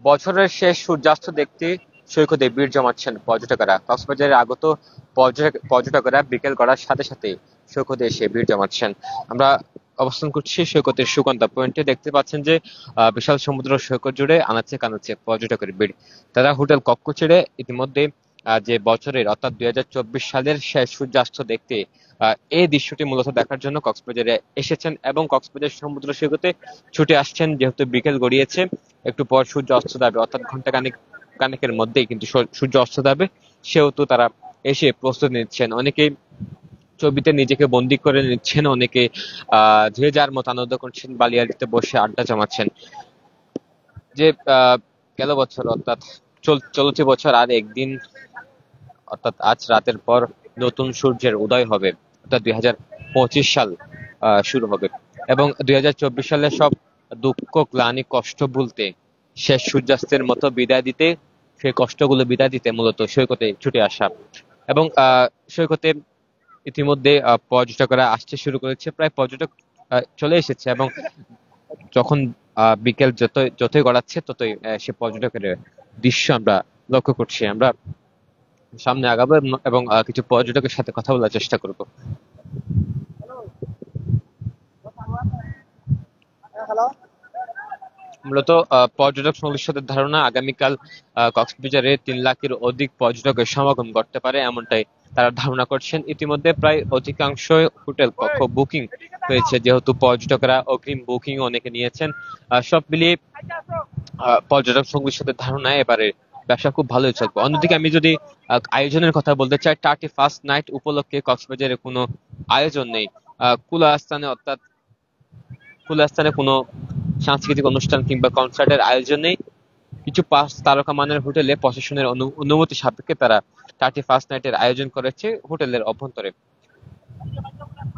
বছরের শেষ সূর্যাস্ত দেখতে সৈকতে ভিড় জমাচ্ছেন পর্যটকেরা। কক্সবাজারে আগত পর্যটকেরা বিকেল গড়ার সাথে সাথে সৈকতে এসে ভিড় জমাচ্ছেন। আমরা অবস্থান করছি সৈকতের সুগন্ধা পয়েন্টে। দেখতে পাচ্ছেন যে বিশাল সমুদ্র সৈকত জুড়ে আনাচে কানাচে পর্যটকের ভিড়। তারা হোটেল কক্ষ ছেড়ে ইতিমধ্যে যে বছরের অর্থাৎ 2024 সালের শেষ সূর্যাস্ত দেখতে এই দৃশ্যটি মূলত দেখার জন্য কক্সবাজারে এসেছেন এবং কক্সবাজার সমুদ্র সৈকতে ছুটে আসছেন। যেহেতু বিকেল গড়িয়েছে, একটু পর সূর্য অস্ত যাবে, অর্থাৎ ঘন্টা কানেকের মধ্যেই কিন্তু সূর্য অস্ত যাবে, সেহেতু তারা এসে প্রস্তুতি নিচ্ছেন। অনেকেই ছবিতে নিজেকে বন্দি করে নিচ্ছেন, অনেকে যে যার মতো আনন্দ করছেন, বালিয়াড়িতে বসে আড্ডা জমাচ্ছেন। যে গেল বছর অর্থাৎ চলতি বছর আর একদিন, অর্থাৎ আজ রাতের পর নতুন সূর্যের উদয় হবে, অর্থাৎ 2025 সাল শুরু হবে এবং 2024 সালে সব দুঃখ ক্লানি কষ্ট ভুলতে, শেষ সূর্যাস্তের মতো বিদায় দিতে, সেই কষ্টগুলো বিদায় দিতে মূলত সৈকতে ছুটে আসা। এবং সৈকতে ইতিমধ্যে পর্যটকরা আসতে শুরু করেছে, প্রায় পর্যটক চলে এসেছে এবং যখন বিকেল যতই গড়াচ্ছে ততই সে পর্যটকের দৃশ্য আমরা লক্ষ্য করছি। আমরা সামনে আগাবো এবং কিছু পর্যটকের সাথে কথা বলার চেষ্টা করব। মূলত পর্যটক সংশ্লিষ্টদের ধারণা, আগামীকাল কক্সবাজারে 3 লাখের অধিক পর্যটকের সমাগম ঘটতে পারে, এমনটাই তারা ধারণা করছেন। ইতিমধ্যে প্রায় অধিকাংশ হোটেল কক্ষ বুকিং হয়েছে, যেহেতু পর্যটকরা অগ্রিম বুকিং অনেকে নিয়েছেন। সব মিলিয়ে পর্যটক সংশ্লিষ্টদের ধারণা এবারে ব্যবসা খুব ভালোই চলবে। অন্যদিকে আমি যদি আয়োজনের কথা বলতে চাই, 31st নাইট উপলক্ষে কক্সবাজারে কোনো আয়োজন নেই। খোলা স্থানে কোনো সাংস্কৃতিক অনুষ্ঠান কিংবা কনসার্টের আয়োজন নেই। কিছু 5 তারকা মানের হোটেলে প্রশাসনের অনুমতি সাপেক্ষে তারা 31st নাইটের আয়োজন করেছে হোটেলের অভ্যন্তরে।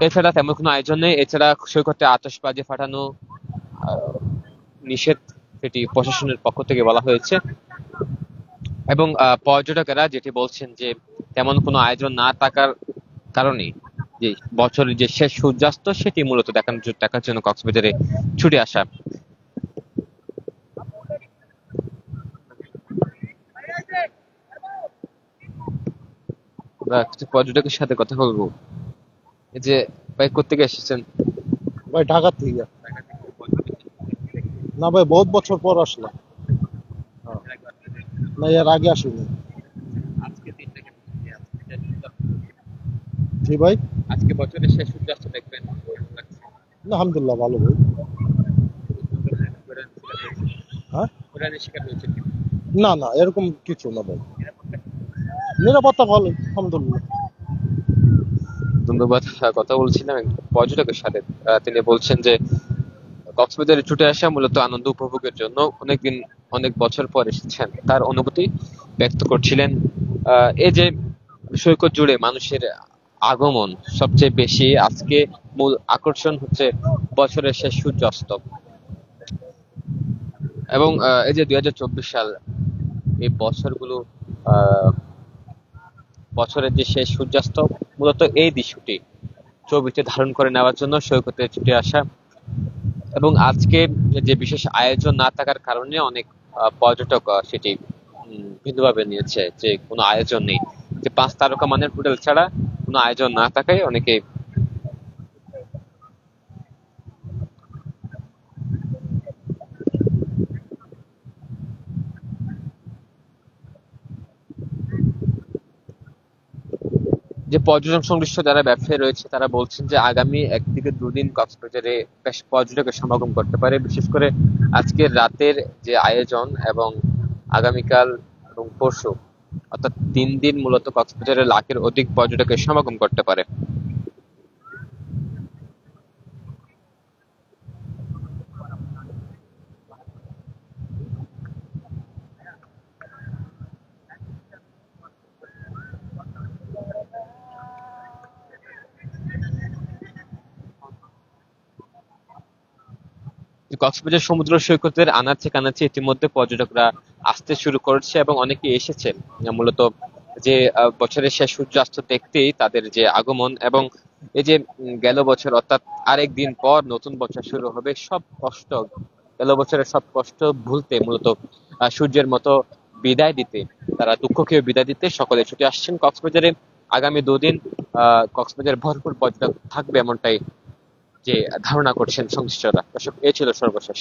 এছাড়া তেমন কোনো আয়োজন নেই। এছাড়া সৈকতে আতশবাজি ফাটানো নিষেধ, সেটি প্রশাসনের পক্ষ থেকে বলা হয়েছে। এবং পর্যটকেরা যেটি বলছেন যে তেমন কোনো আয়োজন না থাকার কারণে যে বছরের যে শেষ সূর্যাস্ত সেটি মূলত দেখার জন্য কক্সবাজারে ছুটে আসা। কিছু পর্যটকের সাথে কথা বলবো। এই যে ভাই, কোত্থেকে এসেছেন? ভাই ঢাকা থেকে। না ভাই, বহুত বছর পর আসলাম। না, এর আগে আসিনি। জি ভাই। আজকে বছরের শেষ সূর্যাস্ত দেখবেন, না, আলহামদুলিল্লাহ ভালো ভাই। হ্যাঁ, শিকার হয়েছে। না না, এরকম কিছু না ভাই, নিরাপত্তা ভালো আলহামদুলিল্লাহ। ধন্যবাদ। কথা বলছিলাম পর্যটকের সাথে, তিনি বলছেন যে কক্সবাজারে ছুটে আসা মূলত আনন্দ উপভোগের জন্য, অনেক বছর পর এসেছেন, তার অনুভূতি ব্যক্ত করছিলেন। এই যে সৈকত জুড়ে মানুষের আগমন সবচেয়ে বেশি, আজকে মূল আকর্ষণ হচ্ছে বছরের শেষ সূর্যাস্ত। এবং এই যে 2024 সাল, এই বছরের যে শেষ সূর্যাস্ত, মূলত এই দৃশ্যটি ছবিতে ধারণ করে নেওয়ার জন্য সৈকতে ছুটে আসা। এবং আজকে যে বিশেষ আয়োজন না থাকার কারণে অনেক পর্যটক সেটি ভিন্নভাবে নিয়েছে, যে কোনো আয়োজন নেই, যে 5 তারকা মানের হোটেল ছাড়া কোনো আয়োজন না থাকায় অনেকে যে পর্যটন সংশ্লিষ্ট যারা ব্যবসায়ী রয়েছে তারা বলছেন যে আগামী 1 থেকে 2 দিন কক্সবাজারে বেশ পর্যটকের সমাগম করতে পারে। বিশেষ করে আজকের রাতের যে আয়োজন এবং আগামীকাল এবং পরশু, অর্থাৎ 3 দিন মূলত কক্সবাজারে লাখের অধিক পর্যটকের সমাগম করতে পারে। কক্সবাজার সমুদ্র সৈকতের আনাচে কানাচে ইতিমধ্যে পর্যটকরা আসতে শুরু করেছে এবং অনেকে এসেছেন মূলত যে বছরের শেষ সূর্যাস্ত দেখতেই তাদের যে আগমন। এবং এই যে গেল বছর অর্থাৎ আরেক দিন পর নতুন বছর শুরু হবে, গেল বছরের সব কষ্ট ভুলতে মূলত সূর্যের মতো বিদায় দিতে, তারা দুঃখকেও বিদায় দিতে সকলে ছুটে আসছেন কক্সবাজারে। আগামী দুদিন কক্সবাজার ভরপুর পর্যটক থাকবে এমনটাই যে ধারণা করছেন সংশ্লিষ্টরা। দর্শক, এ ছিল সর্বশেষ।